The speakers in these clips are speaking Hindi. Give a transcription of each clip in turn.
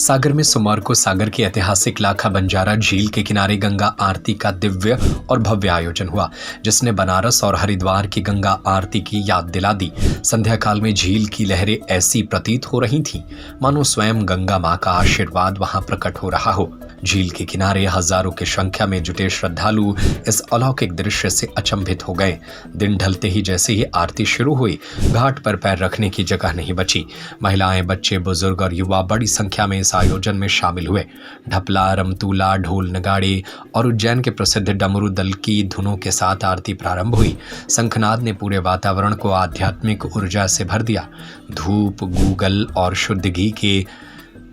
सागर में सोमवार को सागर की ऐतिहासिक लाखा बंजारा झील के किनारे गंगा आरती का दिव्य और भव्य आयोजन हुआ, जिसने बनारस और हरिद्वार की गंगा आरती की याद दिला दी। संध्या काल में झील की लहरें ऐसी प्रतीत हो रही थीं मानो स्वयं गंगा मां का आशीर्वाद वहां प्रकट हो रहा हो। झील के किनारे हजारों की संख्या में जुटे श्रद्धालु इस अलौकिक दृश्य से अचंभित हो गए। दिन ढलते ही जैसे ही आरती शुरू हुई, घाट पर पैर रखने की जगह नहीं बची। महिलाएं, बच्चे, बुजुर्ग और युवा बड़ी संख्या में इस आयोजन में शामिल हुए। ढपला, रमतूला, ढोल, नगाड़े और उज्जैन के प्रसिद्ध डमरू दल की धुनों के साथ आरती प्रारंभ हुई। शंखनाद ने पूरे वातावरण को आध्यात्मिक ऊर्जा से भर दिया। धूप, गूगल और शुद्ध घी के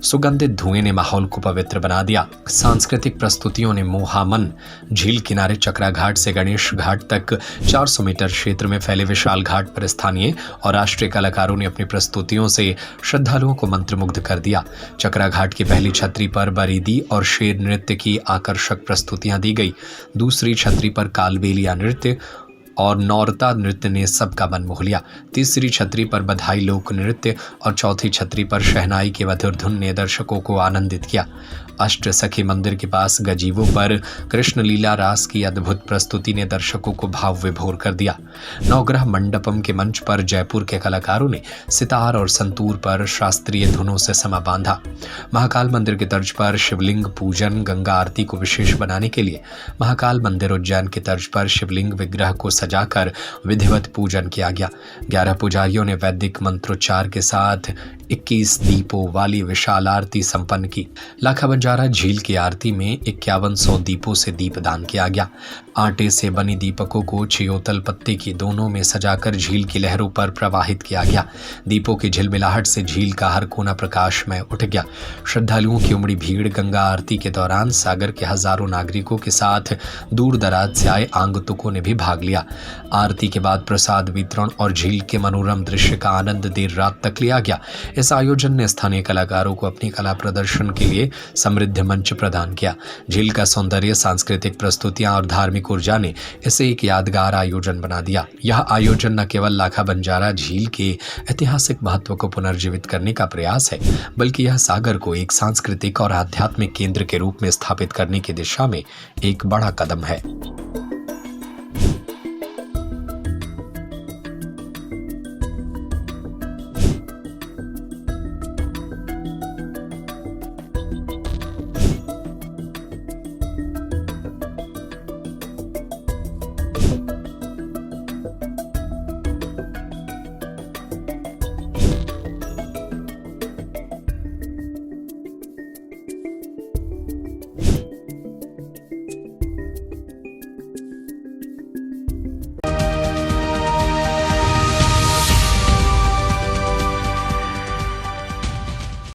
सुगंधित धुएं ने माहौल को पवित्र बना दिया। सांस्कृतिक प्रस्तुतियों ने मोहामन। झील किनारे चक्रा घाट से गणेश घाट तक 400 मीटर क्षेत्र में फैले विशाल घाट पर स्थानीय और राष्ट्रीय कलाकारों ने अपनी प्रस्तुतियों से श्रद्धालुओं को मंत्रमुग्ध कर दिया। चक्रा घाट की पहली छतरी पर बरीदी और शेर नृत्य की आकर्षक प्रस्तुतियां दी गई। दूसरी छतरी पर कालबेलिया नृत्य और नौरता नृत्य ने सबका मन मोह लिया। तीसरी छतरी पर बधाई लोक नृत्य और चौथी छतरी पर शहनाई की मधुर धुन ने दर्शकों को आनंदित किया। अष्ट सखी मंदिर के पास गजीवों पर कृष्ण लीला रास की अद्भुत प्रस्तुति ने दर्शकों को भाव विभोर कर दिया। नवग्रह मंडपम के मंच पर जयपुर के कलाकारों ने सितार और संतूर पर शास्त्रीय धुनों से समा बांधा। महाकाल मंदिर की तर्ज पर शिवलिंग पूजन, गंगा आरती को विशेष बनाने के लिए महाकाल मंदिर उज्जैन की तर्ज पर शिवलिंग विग्रह को सजाकर विधिवत पूजन किया गया। 11 पुजारियों ने वैदिक मंत्रोच्चार के साथ 21 दीपों वाली विशाल आरती संपन्न की। लाखा बंजारा झील की आरती में 5100 दीपों से दीपदान किया गया। आटे से बनी दीपकों को चियोतल पत्ते की दोनों में सजाकर झील की लहरों पर प्रवाहित किया गया। दीपों की झिलमिलाहट से झील का हर कोना प्रकाशमय उठ गया। श्रद्धालुओं की उमड़ी भीड़ गंगा आरती के दौरान सागर के हजारों नागरिकों के साथ दूर दराज से आए आगंतुकों ने भी भाग लिया। आरती के बाद प्रसाद वितरण और झील के मनोरम दृश्य का आनंद देर रात तक लिया गया। इस आयोजन ने स्थानीय कलाकारों को अपनी कला प्रदर्शन के लिए समृद्ध मंच प्रदान किया। झील का सौंदर्य, सांस्कृतिक प्रस्तुतियां और धार्मिक ऊर्जा ने इसे एक यादगार आयोजन बना दिया। यह आयोजन न केवल लाखा बंजारा झील के ऐतिहासिक महत्व को पुनर्जीवित करने का प्रयास है, बल्कि यह सागर को एक सांस्कृतिक और आध्यात्मिक केंद्र के रूप में स्थापित करने की दिशा में एक बड़ा कदम है।